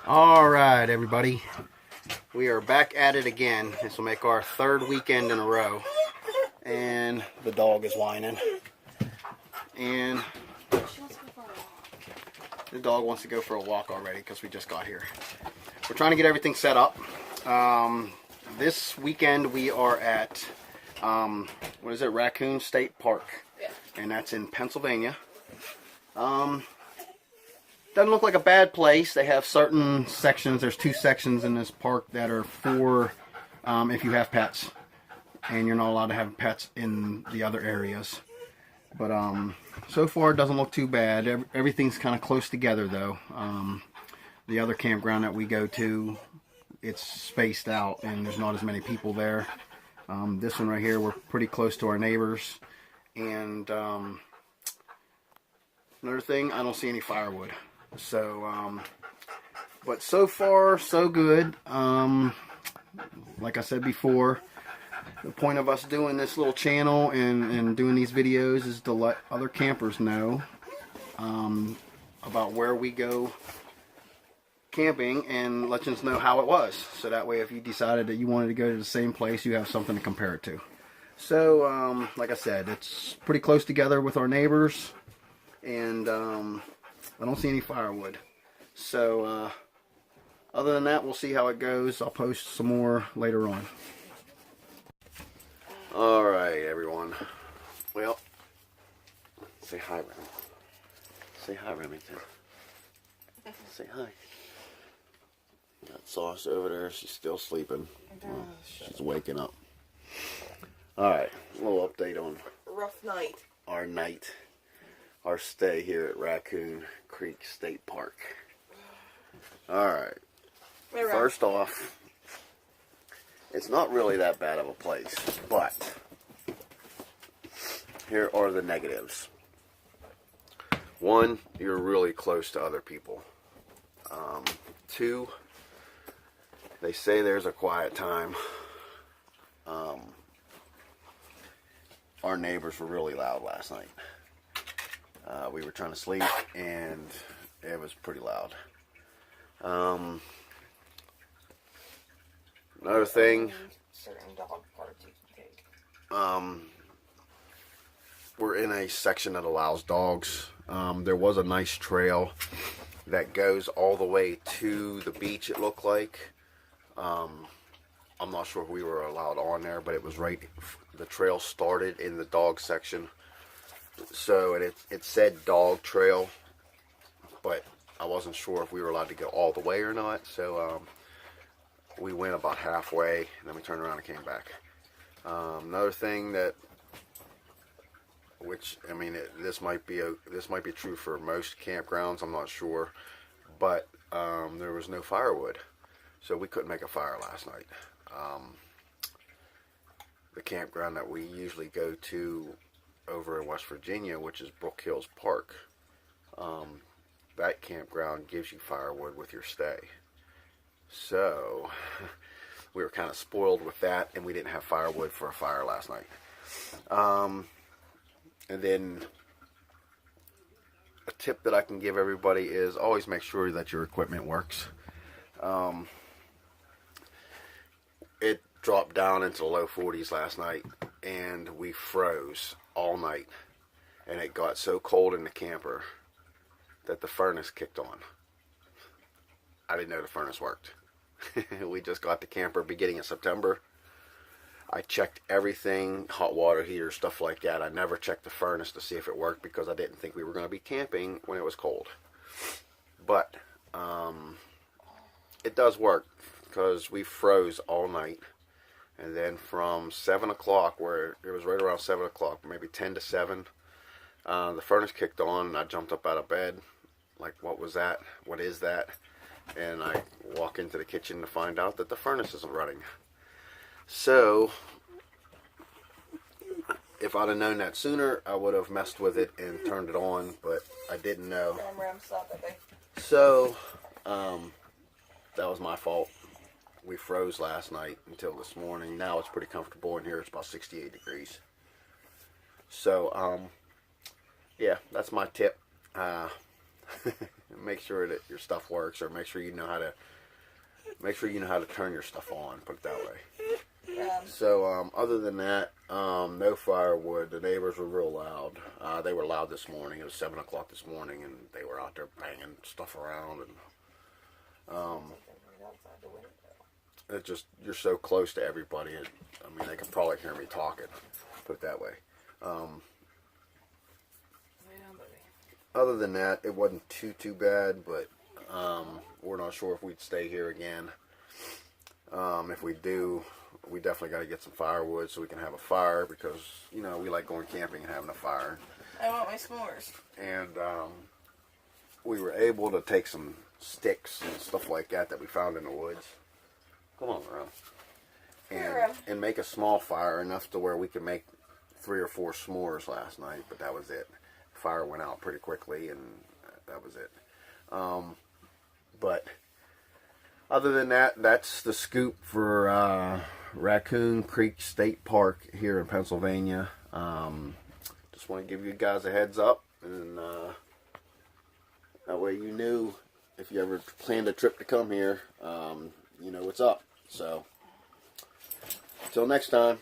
Alright, everybody. We are back at it again. This will make our third weekend in a row. And the dog is whining. And the dog wants to go for a walk already because we just got here. We're trying to get everything set up. This weekend we are at, what is it, Raccoon State Park. Yeah. And that's in Pennsylvania. Doesn't look like a bad place. They have certain sections. There's 2 sections in this park that are for if you have pets, and you're not allowed to have pets in the other areas. But so far it doesn't look too bad. Everything's kind of close together though. The other campground that we go to, it's spaced out and there's not as many people there. This one right here, we're pretty close to our neighbors. And another thing, I don't see any firewood. So, but so far, so good. Like I said before, the point of us doing this little channel and doing these videos is to let other campers know about where we go camping and let you know how it was. So that way, if you decided that you wanted to go to the same place, you have something to compare it to. So, like I said, it's pretty close together with our neighbors, and I don't see any firewood. So, other than that, we'll see how it goes. I'll post some more later on. Alright, everyone. Well, say hi, Remy. Say hi, Remington. Say hi. Got Sauce over there. She's still sleeping. She's waking up. Alright, a little update on Rough night. Our stay here at Raccoon Creek State Park. Alright, first off, it's not really that bad of a place, but here are the negatives. 1, you're really close to other people. 2, they say there's a quiet time. Our neighbors were really loud last night. We were trying to sleep, and it was pretty loud. Another thing, Certain dog parts you can take. we're in a section that allows dogs. There was a nice trail that goes all the way to the beach, it looked like. I'm not sure if we were allowed on there, but it was right, the trail started in the dog section. So, and it said dog trail, but I wasn't sure if we were allowed to go all the way or not. So, we went about halfway, and then we turned around and came back. Another thing that, which, I mean, this might be true for most campgrounds, I'm not sure, but there was no firewood, so we couldn't make a fire last night. The campground that we usually go to over in West Virginia, which is Brook Hills Park, that campground gives you firewood with your stay. So we were kind of spoiled with that, and we didn't have firewood for a fire last night. And then a tip that I can give everybody is always make sure that your equipment works. It dropped down into the low 40s last night, and we froze all night, and it got so cold in the camper that the furnace kicked on. I didn't know the furnace worked. We just got the camper beginning of September. I checked everything, hot water heater, stuff like that. I never checked the furnace to see if it worked because I didn't think we were going to be camping when it was cold. But it does work because we froze all night. And then from 7 o'clock, where it was right around 7 o'clock, maybe 10 to 7, the furnace kicked on, and I jumped up out of bed. Like, what was that? What is that? And I walk into the kitchen to find out that the furnace isn't running. So, if I'd have known that sooner, I would have messed with it and turned it on, but I didn't know. So, that was my fault. We froze last night until this morning. Now it's pretty comfortable in here. It's about 68 degrees. So, yeah, that's my tip. Make sure that your stuff works, or make sure you know how to turn your stuff on. Put it that way. So other than that, no firewood. The neighbors were real loud. They were loud this morning. It was 7 o'clock this morning, and they were out there banging stuff around. And it just, you're so close to everybody. I mean, they can probably hear me talking. Put it that way. Other than that, it wasn't too bad, but we're not sure if we'd stay here again. If we do, we definitely got to get some firewood so we can have a fire, because, you know, we like going camping and having a fire. I want my s'mores. And we were able to take some sticks and stuff like that we found in the woods. Come on, Ron. And make a small fire, enough to where we could make 3 or 4 s'mores last night, but that was it. Fire went out pretty quickly, and that was it. But other than that, that's the scoop for Raccoon Creek State Park here in Pennsylvania. Just want to give you guys a heads up, and that way you knew if you ever planned a trip to come here, you know what's up. So, until next time.